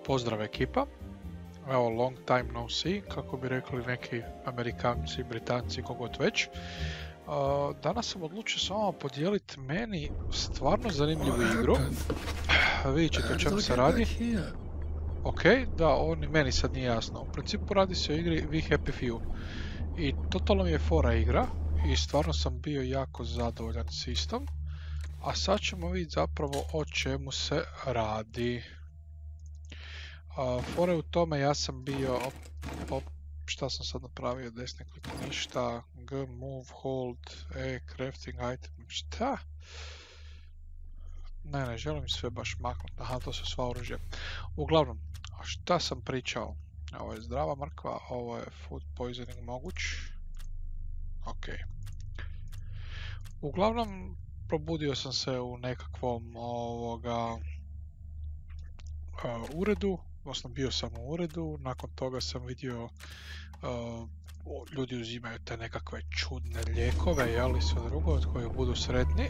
Pozdrav ekipa, evo long time no see, kako bi rekli neki Amerikanci, Britanci, kogod već. Danas sam odlučio s vama podijeliti meni stvarno zanimljivu igru. Vidjet ćete o čemu se radi. Ok, da, ovo ni meni sad nije jasno. U principu radi se o igri We Happy Few. I totalno mi je fora igra i stvarno sam bio jako zadovoljan s istom. A sad ćemo vidjeti zapravo o čemu se radi. Fora je u tome, ja sam bio, šta sam sad napravio, desni klik, ništa, G, move, hold, E, crafting item, šta? Ne, želim sve baš maknuti, aha, to su sva oružje. Uglavnom, šta sam pričao? Ovo je zdrava mrkva, ovo je food poisoning moguć. Ok. Uglavnom, probudio sam se u nekakvom uredu, odnosno bio sam u uredu, nakon toga sam vidio ljudi uzimaju te nekakve čudne lijekove, jeli sve drugo, od kojih budu sretni.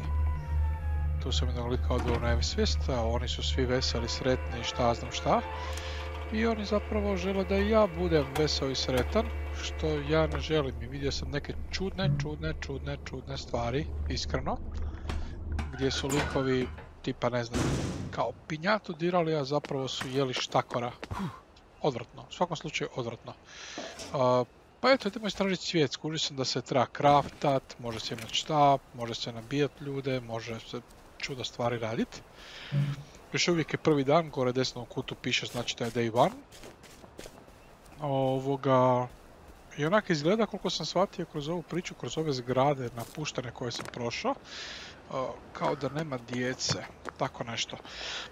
Tu sam jednog lika odveo na nesvijest, a oni su svi veseli, sretni i šta znam šta. I oni zapravo žele da i ja budem vesel i sretan, što ja ne želim. I vidio sam neke čudne stvari, iskreno, gdje su likovi tipa, ne znam, kao pinjatu dirali, a zapravo su jeli štakora. Odvratno, u svakom slučaju odvratno. Pa eto, idemo istražiti svijet, skužio sam da se treba craftat, može se imati štap, može se nabijati ljude, može se čuda stvari raditi. Još uvijek je prvi dan, gore desno u kutu piše, znači da je day one. I onak izgleda, koliko sam shvatio kroz ovu priču, kroz ove zgrade napuštene koje sam prošao, kao da nema djece, tako nešto.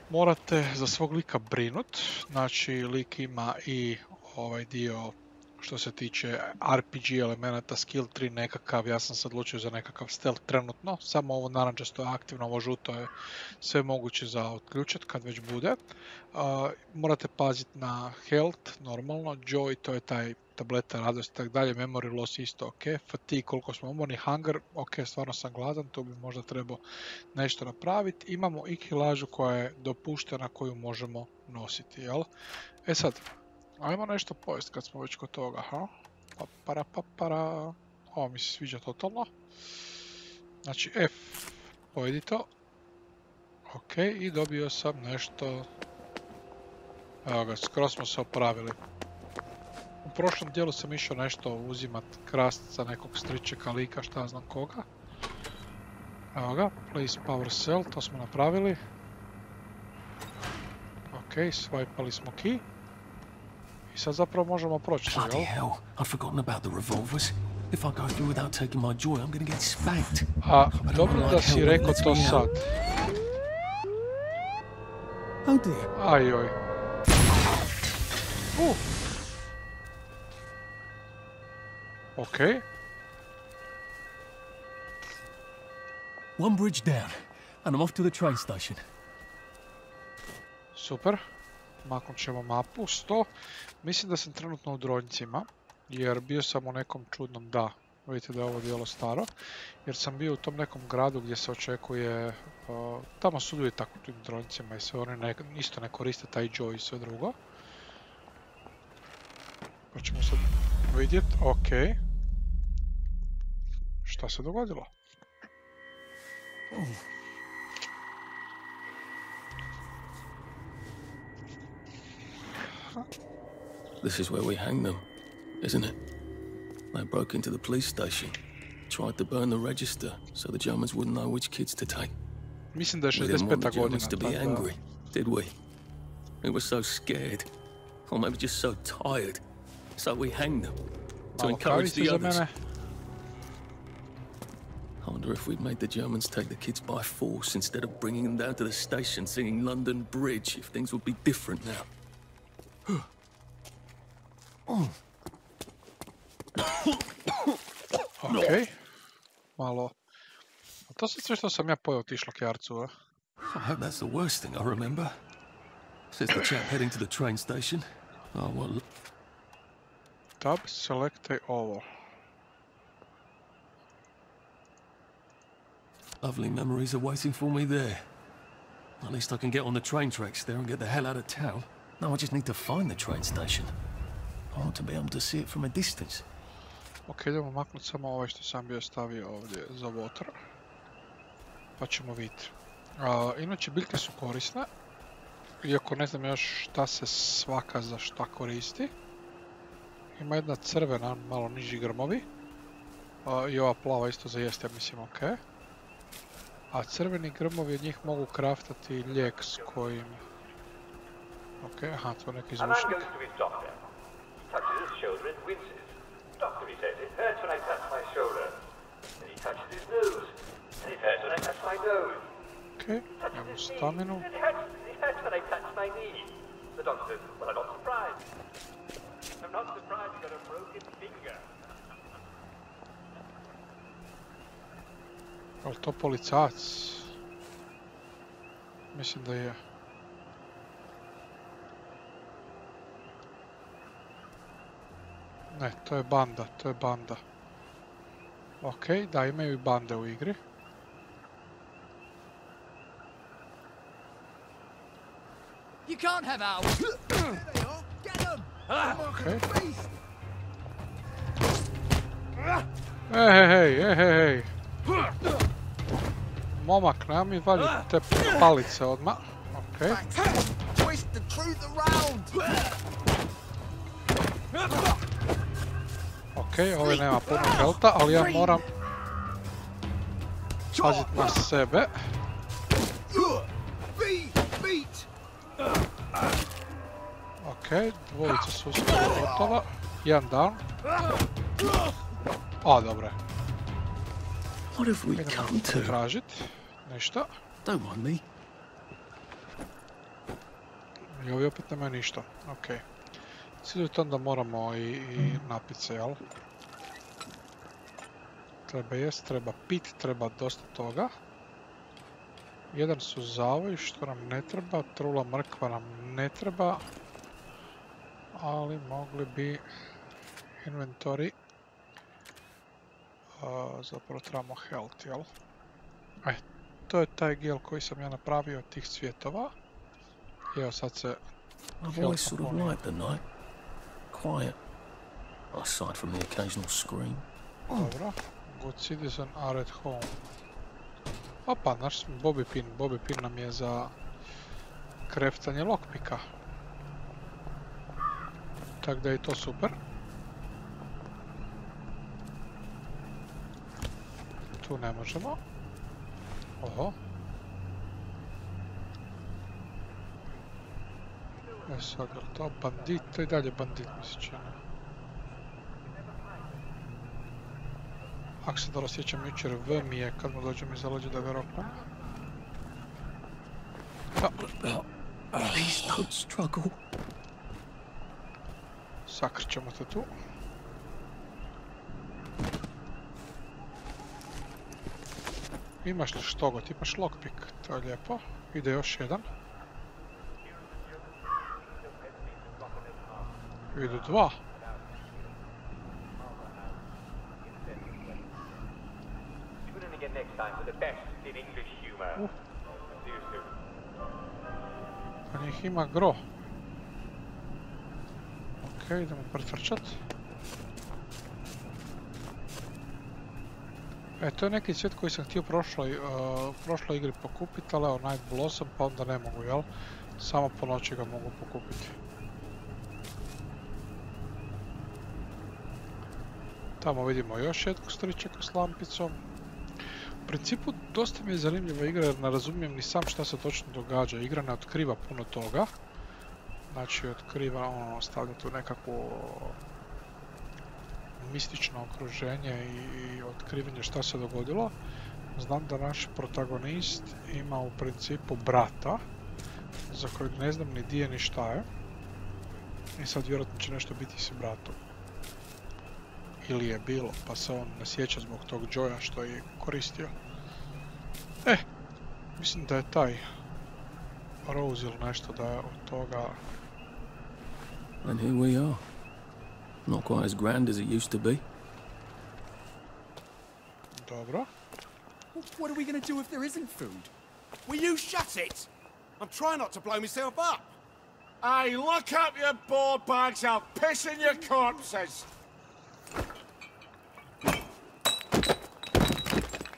Morate za svog lika brinut, znači lik ima i ovaj dio što se tiče RPG elemenata, skill 3 nekakav, ja sam se odlučio za nekakav stealth trenutno, samo ovo narančasto je aktivno, ovo žuto je sve moguće za otključat kad već bude. Morate paziti na health, normalno, joy, to je taj tableta radosti i tako dalje, memory loss isto ok, fatigue koliko smo umorni, hunger, ok, stvarno sam gladan, tu bi možda trebao nešto napraviti. Imamo i kilažu koja je dopuštena koju možemo nositi, jel? E sad, ajmo nešto pojesti kad smo već kod toga, ha? Papara. Ovo mi se sviđa totalno. Znači F, pojedi to. Ok, i dobio sam nešto. Evo ga, skoro smo se opravili. U prošlom dijelu sam išao nešto uzimat, krast za nekog stričeka, lika, šta znam koga. Evo ga, place power cell, to smo napravili. Ok, swipali smo key. I sad zapravo možemo proći, jel? Bloody hell, I'd forgotten about the revolvers. If I go through without taking my joy, I'm gonna get spanked. A, dobro da si rekao to sad. Oh dear. Ajoj. Ok. One bridge down, and I'm off to the train station. Super. Maknut ćemo mapu. 100. Mislim da sam trenutno u Dronjcima, jer bio sam u nekom čudnom, da, vidite da je ovo dijelo staro, jer sam bio u tom nekom gradu gdje se očekuje, tamo su ljudi tako u tim Dronjcima i sve, oni isto ne koriste taj joy i sve drugo. Pa ćemo sad vidjeti, ok. Šta se dogodilo? This is where we hang them, isn't it? They broke into the police station, tried to burn the register so the Germans wouldn't know which kids to take. Mislim da je We didn't want the 65. godina. Germans to be angry, did we? We were so scared, or maybe just so tired, so we hanged them to encourage the others. I wonder if we'd made the Germans take the kids by force instead of bringing them down to the station singing London Bridge, if things would be different now. Ok, malo. A to sad sve što sam ja pojao otišlo k jarcu, a? I hope that's the worst thing I remember. Says the chap heading to the train station. Oh, what? Tab, selectaj ovo. Lovely memories are waiting for me there. At least I can get on the train tracks there and get the hell out of town. No, I just need to find the train station. I want to be able to see it from a distance. Ok, idemo maknuti samo ovaj što sam bio stavio ovdje za water. Pa ćemo vidjeti. Inače, biljke su korisne. Iako ne znam još šta se svaka za šta koristi. Ima jedna crvena, malo niži grmovi. I ova plava isto za jest, ja mislim, ok. A crveni grmovi od njih mogu kraftati lijek s kojim... Ok, aha, to je neki zvučnik. Ok, imamo staminu. Je li to policajac? Mislim da je. Ne, to je banda, to je banda. Ok, da, imaju i bande u igri. You can't have ours. Okay. Hej. Momak, nema mi valji te palice odmah. Ok. Twist the truth around. Ok, ovaj nema puno helta, ali ja moram pazit na sebe. Ok, dvojica su uskoro gotova. Jedan down. A, dobro je. What have we come to? Tražit. Ništa. Don't mind me. I ovi opet nemaju ništa. Ok. Cilj to onda moramo i napit se, jel? Treba jest, treba pit, treba dosta toga. Jedan su zavoj, što nam ne treba. Trula mrkva nam ne treba. Ali mogli bi inventory. Zapravo trebamo health, jel? To je taj gel koji sam ja napravio od tih cvjetova. I evo sad se... I've always sort of liked the night. Quiet. Aside from the occasional scream. Dobro. Good citizen are at home. Opa, naš smo Bobby Pin. Bobby Pin nam je za kreftanje lockpicka. Tako da je to super. Tu ne možemo. Oho. Sad, je to bandit? To je dalje bandit, mi se čini. Ako se dobro sjećam, jučer V mi je kad mu dođem iza leđa da ga roknem. Please don't struggle. Sakrćemo te tu. Imaš li štogot? Imaš lockpick, to je lijepo. Ide još jedan. Idu dva. Pa njih ima gro. Ok, idemo pretrčat. To je neki cvijet koji sam htio prošloj igri pokupiti, ali evo, Night Blossom, pa onda ne mogu, jel? Samo po noći ga mogu pokupiti. Tamo vidimo još jednog stričeka s lampicom. U principu, dosta mi je zanimljiva igra jer ne razumijem ni sam šta se točno događa. Igra ne otkriva puno toga. Znači, otkriva, stavlja tu nekakvo mistično okruženje i otkrivanje šta se dogodilo. Znam da naš protagonist ima u principu brata, za kojeg ne znam ni di je ni šta je. I sad vjerojatno će nešto biti s bratom. Ili je bilo, pa se on ne sjeća zbog tog Joya što je koristio. Mislim da je taj Rose ili nešto da je od toga... And here we are. Not quite as grand as it used to be. Dobro. What are we going to do if there isn't food? Will you shut it? I'm trying not to blow myself up. Hey, look up your ball bags, I'll piss in your corpses.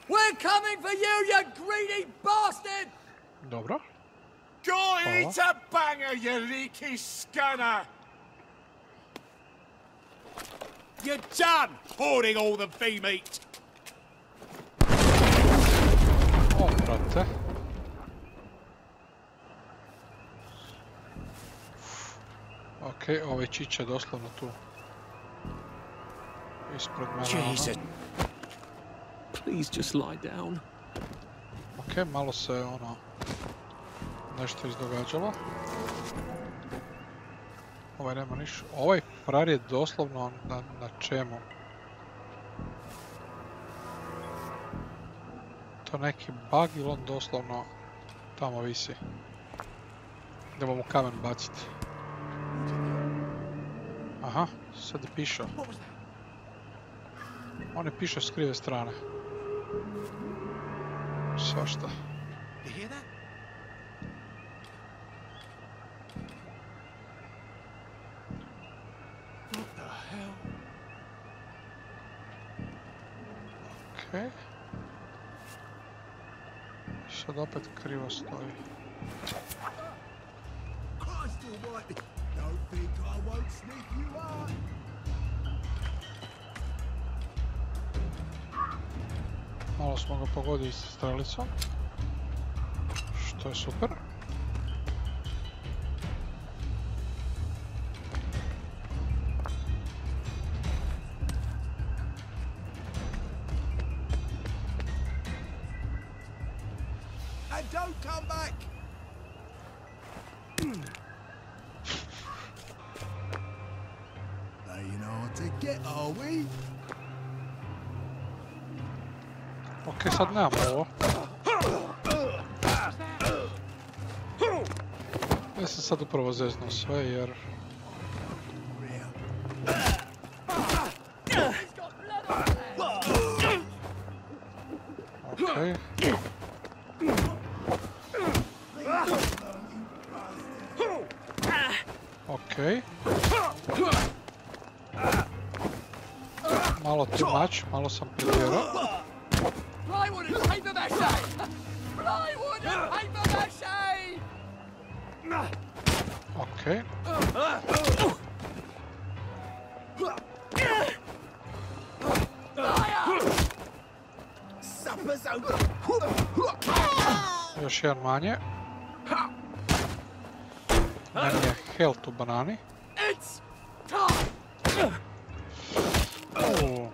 We're coming for you, you greedy bastard! Dobro. Go eat a banger, you leaky scunner! You're done hoarding all the bee meat. O, brate. Okej, ovaj čić je doslovno tu. Ispred mene. Jesus. Please just lie down. Okej, malo se nešto izdogađalo. Ovaj nema niš. Ovaj frar je doslovno na čemu? To neki bug ili on doslovno tamo visi? Idemo mu kamen baciti. Aha, sad je pišao. On je pišao s krive strane. Svašta. You hear that? What the hell? Okej. Sad opet krivo stoji. Christ almighty! Don't think I won't sneak you out. Malo smo ga pogodili sa strelicom. Što je super. And don't come back! Playing hard to get, are we? Ok, sad nemamo ovo. Ja sam sad upravo zeznuo sve jer... Okej. Okej. Malo too much, malo sam pretjerao. Plywood and paper mache! Plywood and paper mache! Okej. Supper's over! Još jedan manje. Meni je health u banani. It's time! Uuu.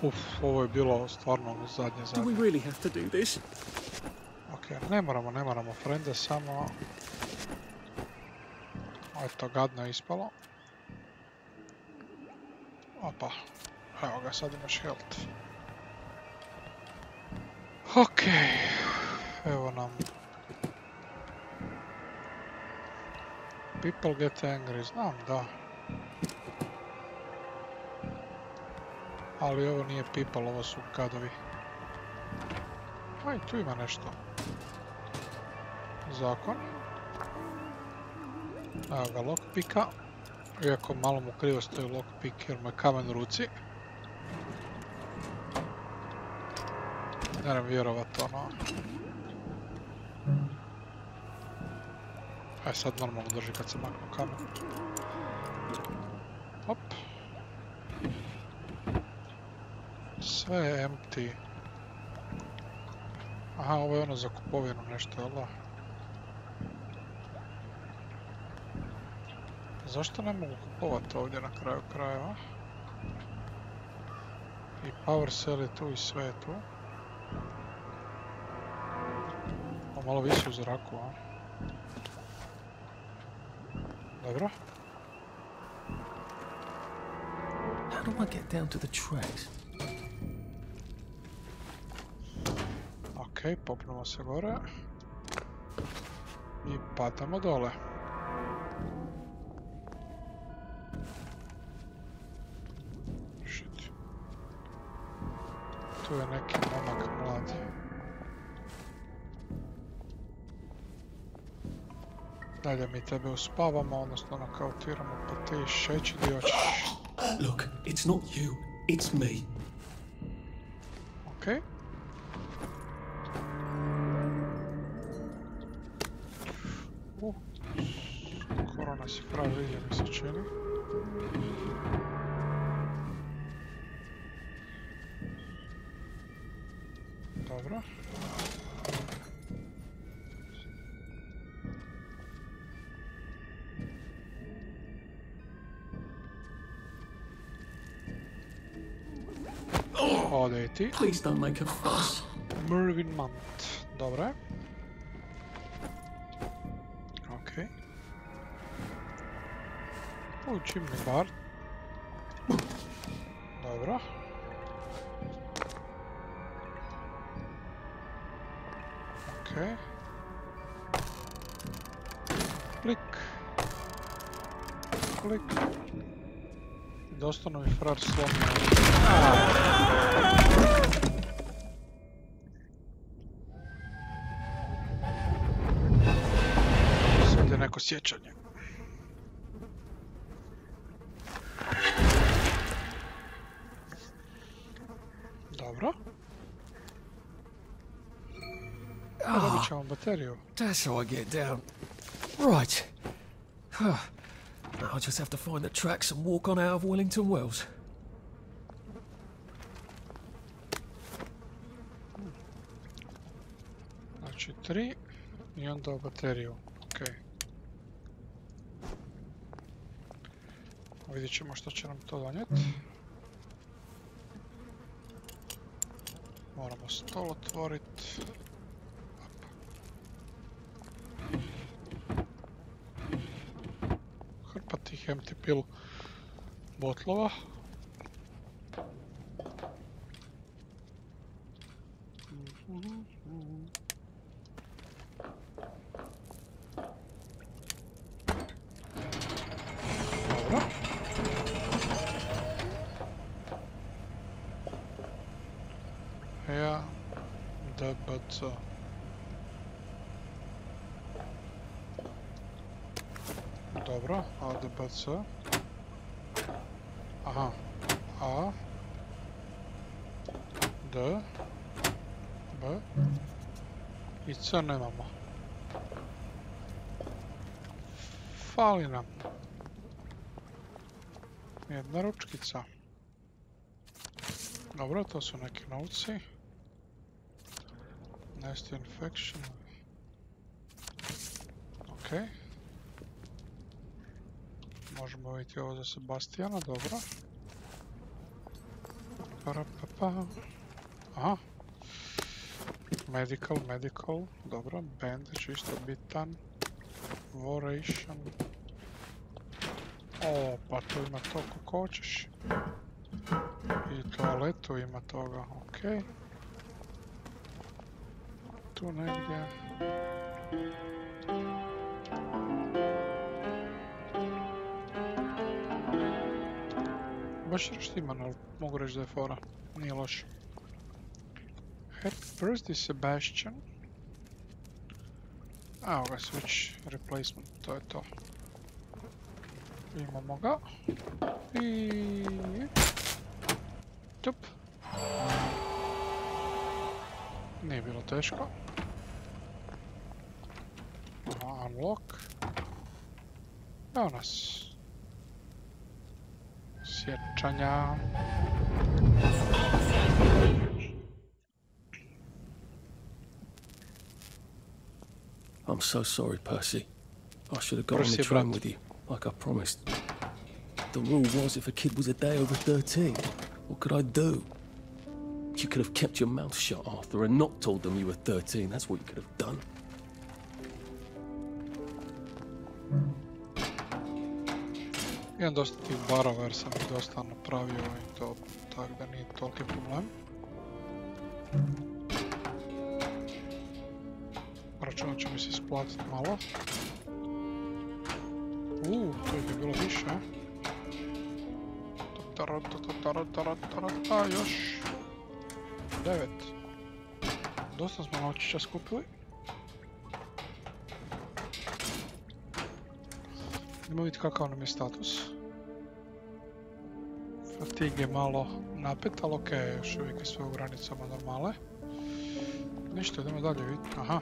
Uf, ovo je bilo stvarno zadnje. Do we really have to do this? Ok, ne moramo frende, samo... Eto, gadno je ispalo. Opa, evo ga, sad imaš health. Ok, evo nam... People get angry, znam, da. Ali ovo nije people, ovo su gadovi. Aj, tu ima nešto. Zakon. Evo ga, lockpicka. Iako malo mu krivo stoji lockpick jer mu je kamen u ruci. Ne vjerovat ono. Aj sad normalno drži kad se maknu kamen. Hop. Sve je empty. Aha, ovo je ono za kupovinu nešto, jel da? Zašto ne mogu kupovati ovdje na kraju krajeva? I power cell je tu i sve je tu. O, malo visi u zraku, a? Dobro. How do I get down to the tracks? Ok, popnemo se gore. I padamo dole. Shit. Tu je neki momak mlad. Dalje mi tebe uspavamo, odnosno nokautiramo, pa ti šeći di hoćeš. Look, it's not you, it's me. Okej. Skoro nas je pravi vidio, mi se čini. Dobro. Ode i ti. Please don't make a fuss. Mervyn Mount. Dobro je. Okej. Chimney bar. Dobro. Okej. Klik. Klik. Dostano mi frar slomio. Sad je neko sjećanje. Dobro. Dobit ćemo bateriju. That's how I get down. Right. Now I just have to find the tracks and walk on out of Wellington Wells. Znači 3 i onda u bateriju. Okej. Vidjet ćemo što će nam to donijeti. Moramo stol otvoriti. Hrpa tih empty pill botlova. Dobro. Ja, DBC. Dobro, ADBC. Aha. A. D. B. I C nemamo. Fali nam jedna ručkica. Dobro, to su neki novci. Nasty infection. Okej. Možemo vidjeti ovo za Sebastijana, dobro. Parapapa. Aha. Medical, dobro. Bandage, isto bitan. Voration. O, pa tu ima to kako hoćeš. I toaletu ima toga, okej. Tu negdje. Baš štima, ali mogu reći da je fora. Nije loše. Happy birthday Sebastian. Evo ga, switch replacement, to je to. Imamo ga. I... Tup. Nije bilo teško. Aha, unlock. Evo nas. Sjećanja. I'm so sorry, Percy. I should have got on the train with you, like I promised. The rule was if a kid was a day over 13, what could I do? You could have kept your mouth shut, Arthur, and not told them you were 13. That's what you could have done. Imam dosta tih barova jer sam ih dosta napravio i to, tako da nije toliki problem. Računat će mi se isplatiti malo. To je bilo više. Još. 9. Dosta smo novčića skupili. Idemo vidjeti kakav nam je status. Fatigue je malo napet, ali okej, još uvijek je sve u granicama normale. Ništa, idemo dalje vidjeti. Aha,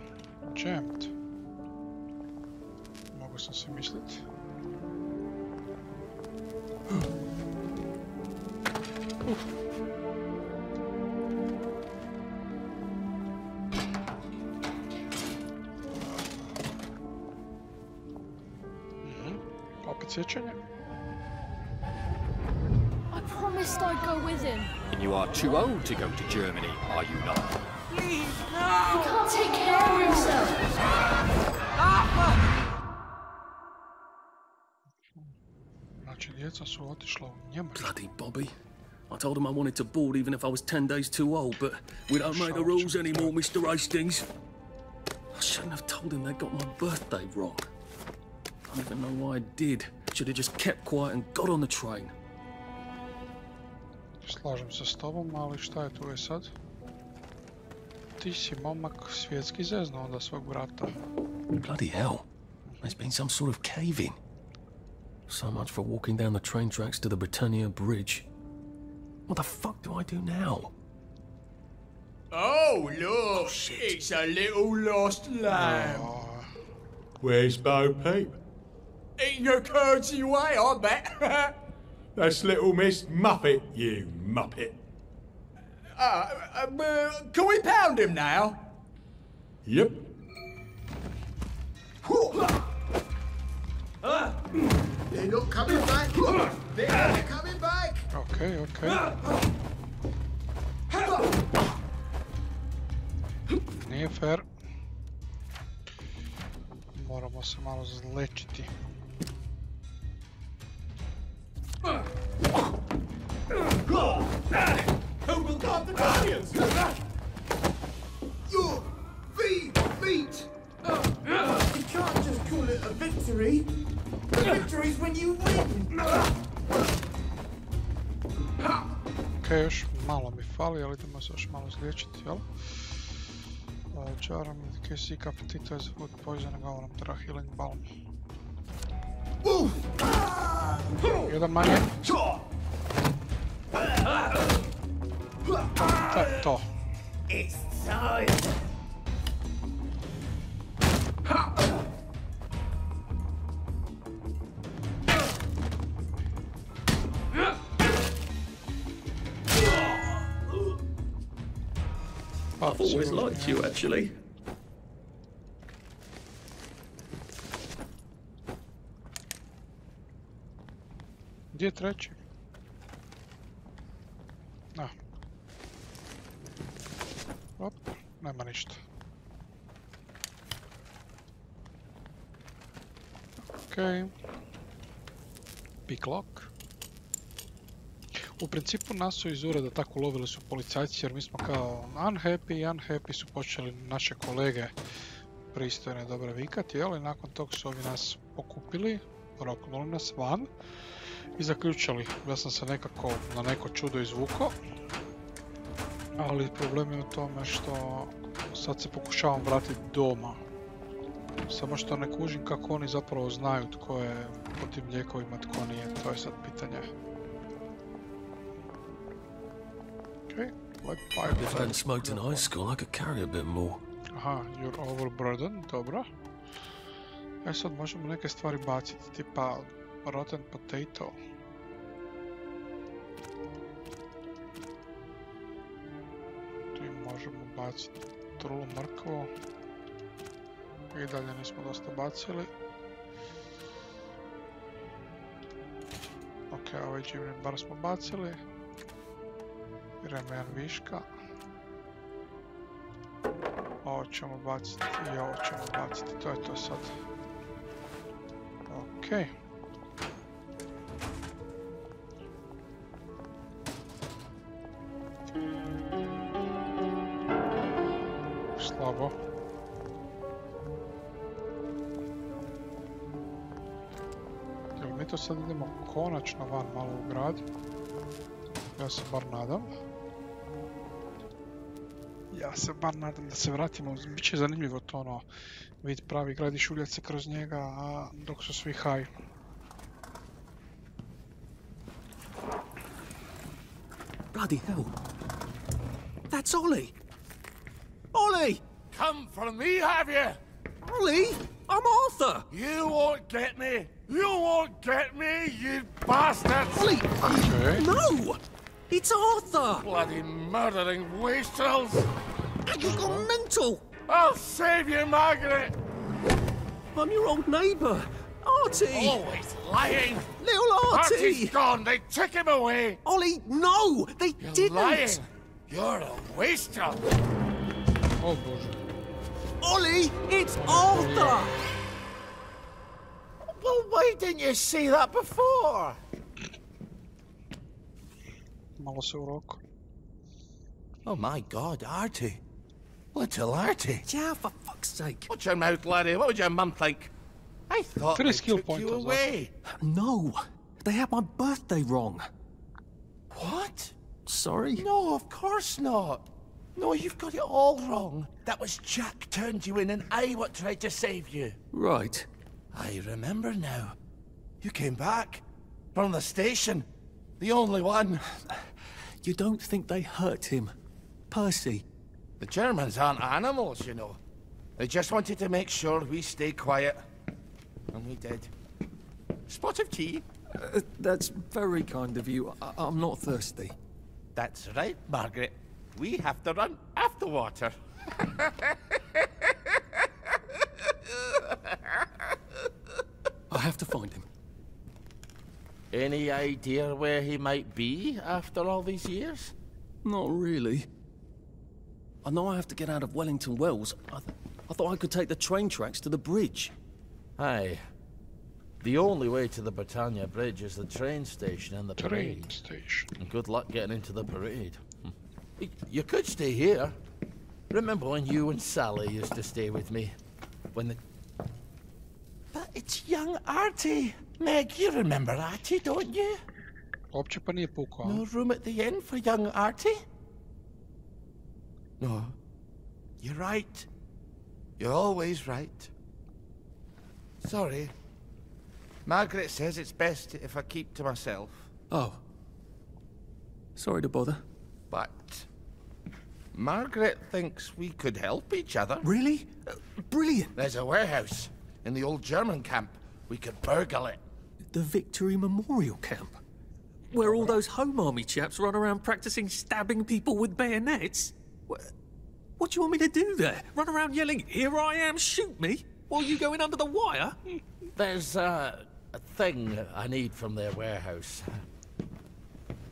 jammed. Mogu sam si misliti. Opet sjećanje. I promised I'd go with him. And you are too old to go to Germany, are you not? He can't take care of himself. Znači, djeca su otišla u Njemačku. Bloody Bobby. I told him I wanted to board even if I was 10 days too old, but we don't make the rules anymore, Mr. Hastings. I shouldn't have told him they got my birthday wrong. I don't even know why I did. Should have just kept quiet and got on the train. Slažem se s tobom, ali šta je tu je sad? Ti si momak svjetski zezno onda svog brata. Bloody hell. There's been some sort of cave-in. So much for walking down the train tracks to the Britannia Bridge. What the fuck do I do now? Oh, look, it's a little lost lamb. Where's Bo Peep? Eating her curds away, I bet. That's little Miss Muppet, you muppet. Can we pound him now? Yep. They're not coming back. They're not coming back. Okej, okej. Nije fair. Moramo se malo zlečiti. Who will guard the guardians? Your feet. You can't just call it a victory. A victory's when you win. Okej, još malo mi fali, ali idemo se još malo zliječiti, jel? Jaram, in case you captito as food poisoning, ovo nam treba healing balm. Jedan manje. To je to. It's time. I've always liked you, actually. Gdje je treći? Op, nema ništa. Okej. Pick lock. U principu nas su iz ureda tako ulovili su policajci jer mi smo kao unhappy su počeli naše kolege pristojne dobro vikati, jel? I nakon tog su ovi nas pokupili, roknuli nas van i zaključali. Ja sam se nekako na neko čudo izvukao, ali problem je u tome što sad se pokušavam vratiti doma. Samo što ne kužim kako oni zapravo znaju tko je po tim lijekovima, tko nije, to je sad pitanje. Okay, like fire. If I hadn't smoked in high school, I could carry a bit more. Aha, you're overburdened, dobro. E sad možemo neke stvari baciti, tipa rotten potato. Tu možemo baciti trulu mrkvu. I dalje nismo dosta bacili. Ok, ovaj dživni bar smo bacili. Remen viška. Ovo ćemo baciti i ovo ćemo baciti, to je to sad. Ok. Slabo. Jel mi to sad idemo konačno van malo u grad? Ja se bar nadam. Ja se bar nadam da se vratimo, biće zanimljivo to ono, vidjeti pravi grad i šuljat se kroz njega, a dok su svi high. Bloody hell. That's Ollie. Ollie! Come for me, have you? Ollie! I'm Arthur! You won't get me! You won't get me, you bastards! Ollie! Okay. No! It's Arthur! Bloody murdering wastrels! You've gone mental! I'll save you, Margaret! I'm your old neighbour, Artie! Always lying! Little Artie! Artie's gone, they took him away! Ollie, no! They You're didn't! lying! You're a wastrel! O Bože. Ollie, it's Arthur! Well, why didn't you say that before? Malo se u roku. Oh my God, Artie. Little Artie. Yeah, for fuck's sake. Watch your mouth, laddie. What would your mum think? I thought Three they skill took points you as well. away. No, they had my birthday wrong. What? Sorry? No, of course not. No, you've got it all wrong. That was Jack turned you in and I what tried to save you. Right. I remember now. You came back. From the station. The only one. You don't think they hurt him? Percy? The Germans aren't animals, you know. They just wanted to make sure we stay quiet. And we did. Spot of tea? That's very kind of you. I'm not thirsty. That's right, Margaret. We have to run after water. I have to find him. Any idea where he might be after all these years? Not really. I know I have to get out of Wellington Wells. I thought I could take the train tracks to the bridge. Aye. The only way to the Britannia Bridge is the train station and the Train parade. station. And good luck getting into the parade. You could stay here. Remember when you and Sally used to stay with me? When the... But it's young Artie. Meg, you remember Artie, don't you? Uopće pa nije pukao. No room at the inn for young Artie? No. You're right. You're always right. Sorry. Margaret says it's best if I keep to myself. Oh. Sorry to bother. But Margaret thinks we could help each other. Really? Brilliant. There's a warehouse in the old German camp. We could burgle it. The Victory Memorial Camp? Where all those Home Army chaps run around practicing stabbing people with bayonets? What do you want me to do there? Run around yelling, "Here I am, shoot me," while you go in under the wire? There's a thing I need from their warehouse.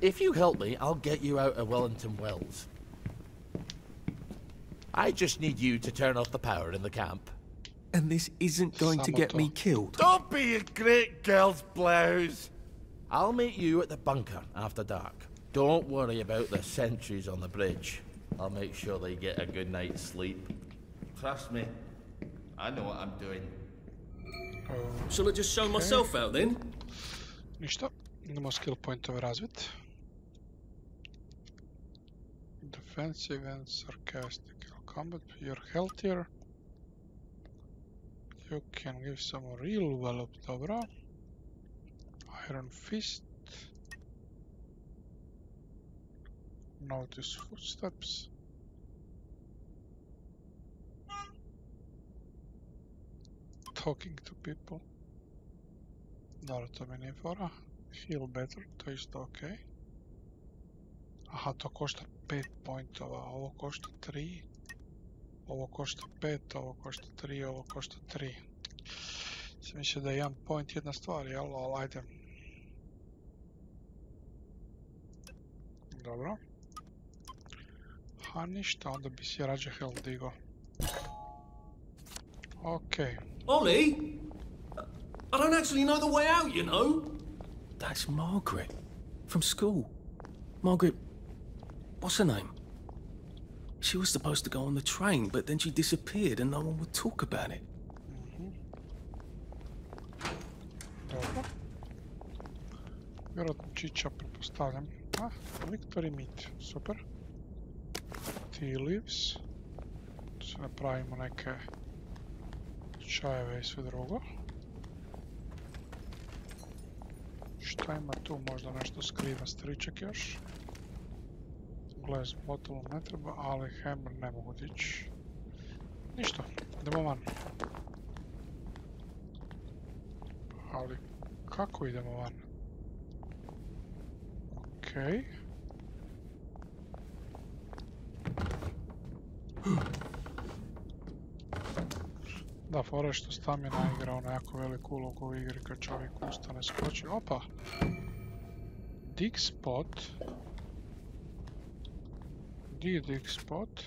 If you help me, I'll get you out of Wellington Wells. I just need you to turn off the power in the camp. And this isn't going to get me killed. Don't be a great girl's blouse. I'll meet you at the bunker after dark. Don't worry about the sentries on the bridge. I'll make sure they get a good night's sleep. Trust me, I know what I'm doing. Shall I just show myself out then? Ništa. Idemo skill pointove razvit. Defensive and sarcastic combat. You're healthier. You can give some real wallop, dobro. Iron fist. Notice footsteps. Talking to people. Dobro, to mi nije fora. Feel better, to je isto ok. Aha, to košta 5 pointova, ovo košta 3. Ovo košta 5, ovo košta 3, ovo košta 3. Sam mislio da je 1 point jedna stvar, jel? Ali ajde. Dobro. Ha, ništa, onda bi si rađe health digo. Okay. Ollie? I don't actually know the way out, you know? That's Margaret. From school. Margaret... What's her name? She was supposed to go on the train, but then she disappeared and no one would talk about it. Dobro. Vjerojatno čiča, pretpostavljam. Ah, Victory Meat, super. tea leaves. Tu se napravimo neke čajeve i sve drugo. Šta ima tu? Možda nešto skriven striček još. Glass bottle ne treba, ali hammer ne mogu dići. Ništa, idemo van. Ali kako idemo van? Okej. Da, fora što stamina igra ona jako veliku ulogu u igri kad čovjek ustane, skoči. Opa! Dig spot. Gdje je dig spot?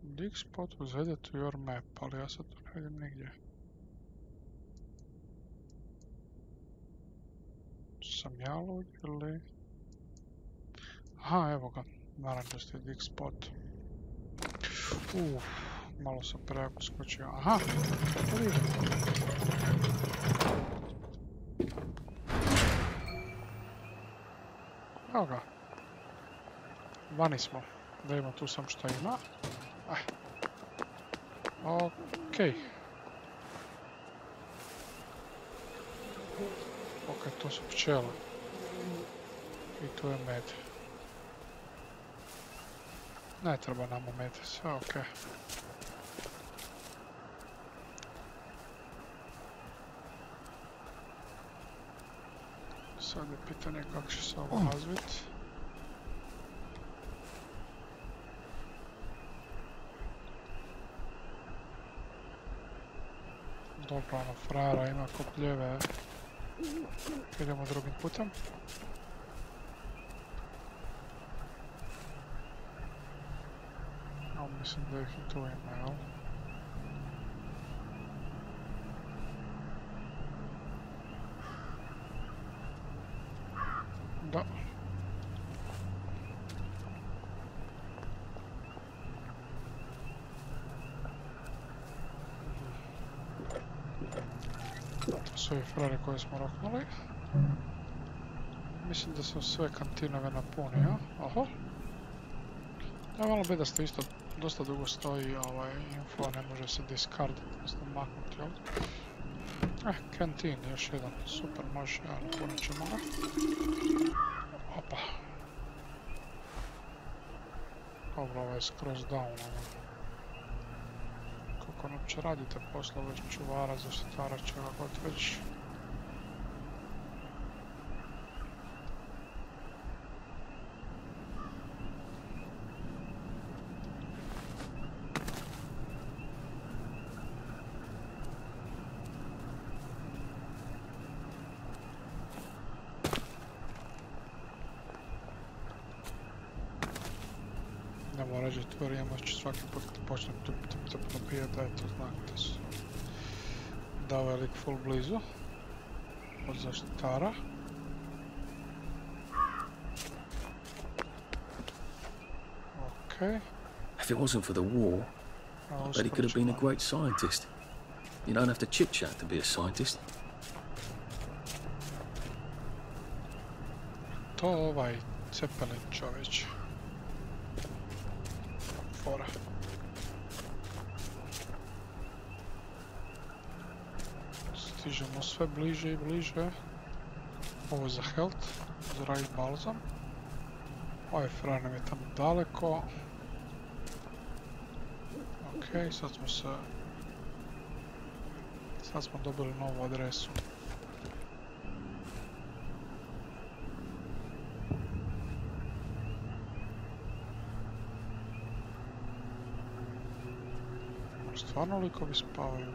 Dig spot was added to your map, ali ja sad to ne vidim nigdje. Sam ja lud ili... Aha, evo ga. Naravno da ste dig spot. Malo sam prejako skočio. Aha! Evo ga. Vani smo. Da vidimo tu sam što ima. Okej. Ok, to su pčele. I tu je med. Ne treba nam med, sve ok. Sad je pitanje kako će se ovo razviti. Dobro, ono, frajera ima kopljeve. Idemo drugim putem. Mislim da ih i tu ima, jel? Da. To su ovi frare koje smo roknuli. Mislim da sam sve kantinove napunio. Oho. Ja malo bi da ste isto dosta dugo stoji info, ne može se discard, odnosno maknuti, jel? Canteen, još jedan, super, može, napunit ćemo ga. Opa. Dobro, ovo je skroz down, kako nam će radite poslove čuvara, zaštitara, čega god već. Nemo reći otvorijemo, će svaki put kad počnem tup napijat, da je to znak da su da ovaj lik full blizu od zaštitara. Okay. If it wasn't for the war, I bet he could have been a great scientist. You don't have to chit-chat to be a scientist. To ovaj Cepelin čovječ. Fora. Stižemo sve bliže i bliže. Ovo za health, za radit balzam. Ovaj frajer nam je tamo daleko. Ok, sad smo dobili novu adresu. Stvarno likovi spavaju.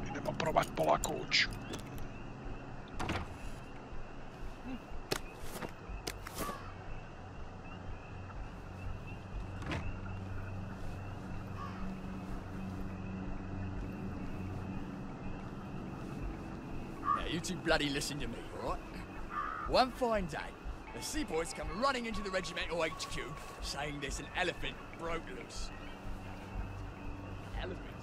Idemo probat polako ući. You two bloody listen to me, alright? One fine day, the seaports come running into the regimental HQ, saying there's an elephant broke loose. Elephant?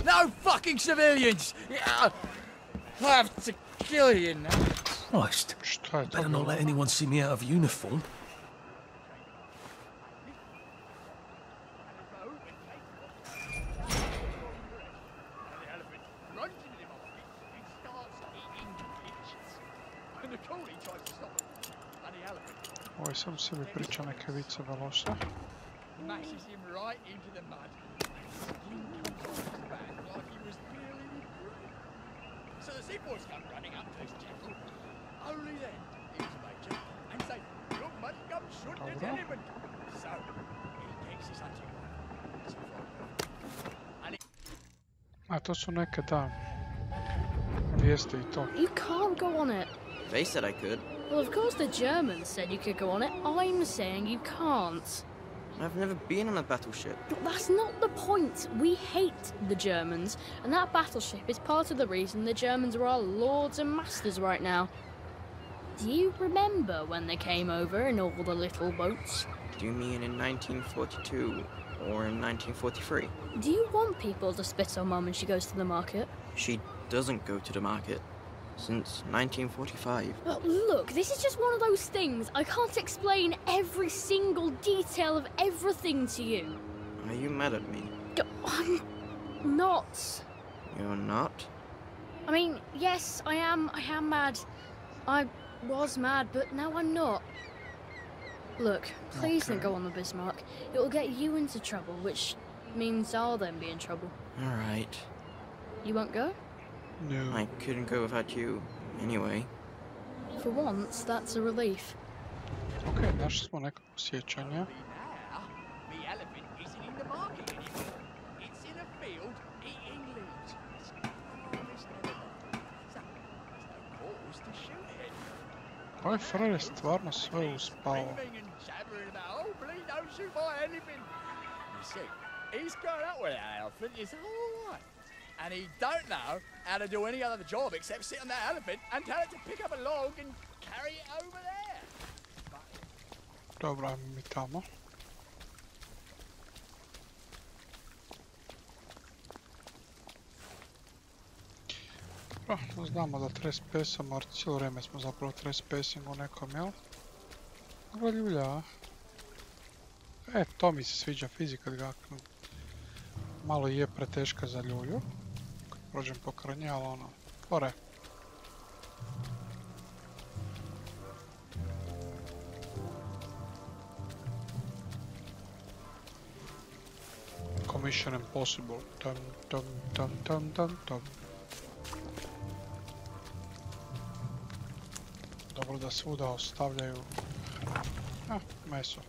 No fucking civilians! I have to kill you now. Christ. Better not let anyone see me out of uniform. Ovaj sam sebi priča neke viceve loše. Mashes him right into the mud. Skin comes off his back like he was peeling his brain. So the seaboys come running up to his jackal. Only then he's major and say, "You must come shoot this elephant." So he takes his hunting rifle. A to su neke da vijesti i to. You can't go on it. They said I could. Well, of course the Germans said you could go on it. I'm saying you can't. I've never been on a battleship. But that's not the point. We hate the Germans, and that battleship is part of the reason the Germans are our lords and masters right now. Do you remember when they came over in all the little boats? Do you mean in 1942 or in 1943? Do you want people to spit on Mum when she goes to the market? She doesn't go to the market. Since 1945. But look, this is just one of those things. I can't explain every single detail of everything to you. Are you mad at me? I'm not. You're not? I mean, yes, I am mad. I was mad, but now I'm not. Look, please don't go on the Bismarck. It will get you into trouble, which means I'll then be in trouble. All right. You won't go? No. I couldn't go without you, anyway. For once, that's a relief. Ok, našli smo neko sjećanje. The elephant isn't in the market anymore. It's in a field eating leaves. So, there's no cause to shoot it. Ovaj frajer je stvarno sve uspao. Screaming and jabbering about, oh, please don't shoot my elephant. You see, he's grown up with that elephant his whole life. And he don't know how to do any other job except sit on that elephant and tell it to pick up a log and carry it over there. Dobro, ajmo mi tamo. Dobro, znamo da trespesamo, jer cijelo vrijeme smo zapravo trespesimo u nekom, jel? Dobro ljulja. To mi se sviđa fizika, kad ga malo je preteška za ljulju. Kad prođem po krnje, ali ono, fore. Mission Impossible. Dum, dum, dum, dum, dum, dum. Dobro da svuda ostavljaju meso.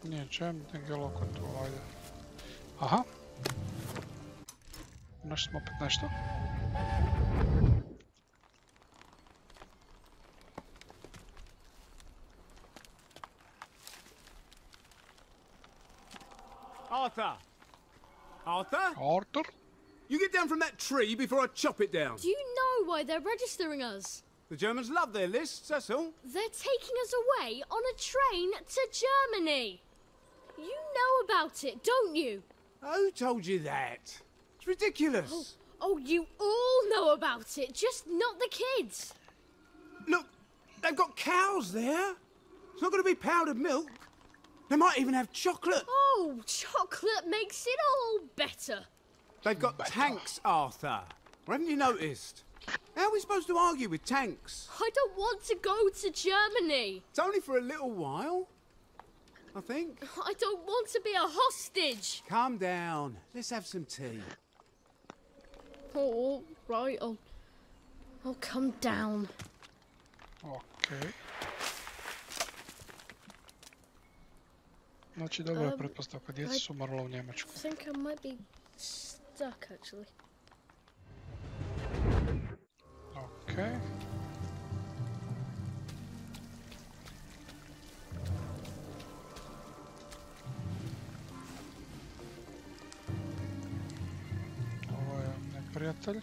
Nije čem, nek je loko tu, ajde. Aha. Našli smo opet nešto. Arthur! Arthur? Arthur? You get down from that tree before I chop it down. Do you know why they're registering us? The Germans love their lists, that's all. They're taking us away on a train to Germany. You know about it, don't you? Who told you that? It's ridiculous. Oh, you all know about it, just not the kids. Look, they've got cows there. It's not going to be powdered milk. They might even have chocolate. Oh, chocolate makes it all better. They've got tanks, Arthur. Haven't you noticed? How are we supposed to argue with tanks? I don't want to go to Germany. It's only for a little while, I think. I don't want to be a hostage. Calm down. Let's have some tea. Oh, right. I'll come down. Okay. Znači, dobra je pretpostavka, djeca su umrla u Njemačku. I think I might be stuck, actually. Okay. neprijatelj.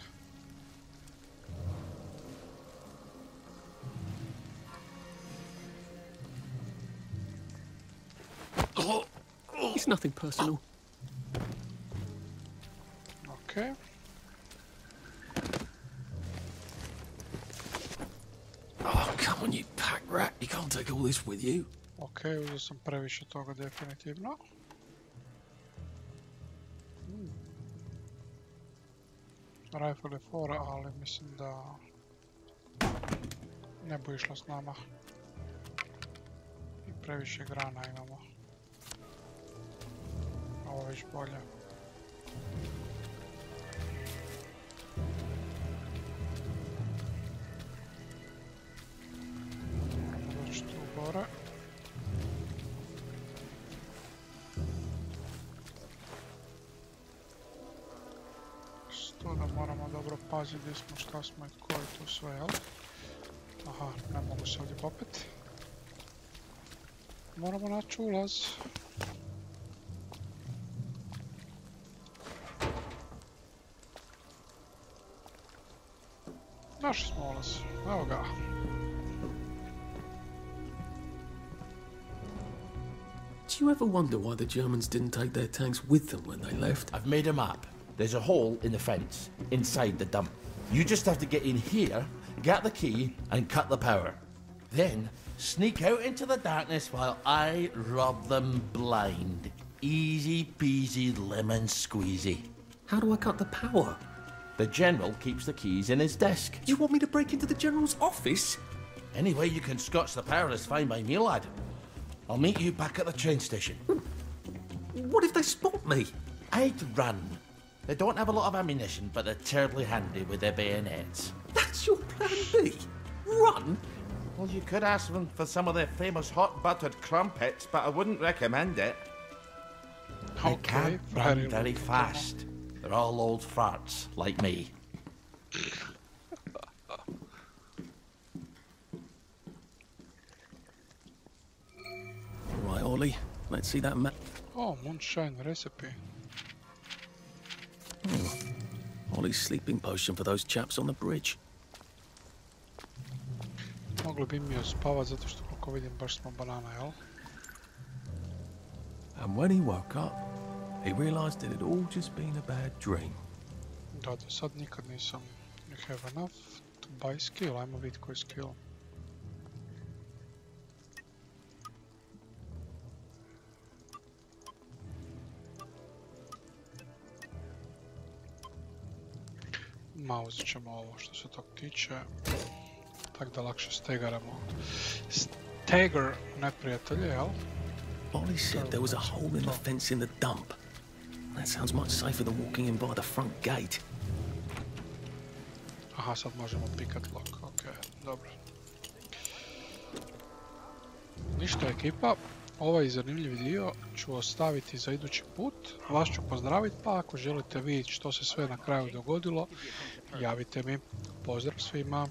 It's nothing personal. Okay. Oh, come on, you pack rat. You can't take all this with you. Ok, uzeo sam previše toga definitivno. Rifle je fora, ali mislim da ne bi išlo s nama. I previše grana imamo. Ovo je već bolje. Moramo doći tu gore. To da moramo dobro paziti gdje smo, šta smo i tko je tu sve, jel? Aha, ne mogu se ovdje popet. Moramo naći ulaz. Našli smo ulaz, evo ga. Do you ever wonder why the Germans didn't take their tanks with them when they left? I've made a map. There's a hole in the fence, inside the dump. You just have to get in here, get the key, and cut the power. Then, sneak out into the darkness while I rob them blind. Easy peasy lemon squeezy. How do I cut the power? The General keeps the keys in his desk. You want me to break into the General's office? Any way you can scotch the power is fine by me, lad. I'll meet you back at the train station. What if they spot me? I'd run. They don't have a lot of ammunition, but they're terribly handy with their bayonets. That's your plan B? Run? Well, you could ask them for some of their famous hot buttered crumpets, but I wouldn't recommend it. They can't run very fast. They're all old farts, like me. Right, Ollie, let's see that map. Oh, moonshine recipe. Ollie's sleeping potion for those chaps on the bridge. Moglo bi mi uspavat zato što koliko vidim baš smo banana, jel? And when he woke up, he realized it had all just been a bad dream. Da, do sad nikad nisam. You have enough to buy skill, ajmo vidjeti koji skill. Ma uzet ćemo ovo što se tog tiče. Tak da lakše stegaramo. Stagger neprijatelje, jel? Ollie said there was a hole in the fence in the dump. That sounds much safer than walking in by the front gate. Aha, sad možemo pikat lock, ok, dobro. Ništa ekipa, ovaj zanimljiv dio ću ostaviti za idući put. Vas ću pozdraviti, pa ako želite vidjeti što se sve na kraju dogodilo, javite mi. Pozdrav svima!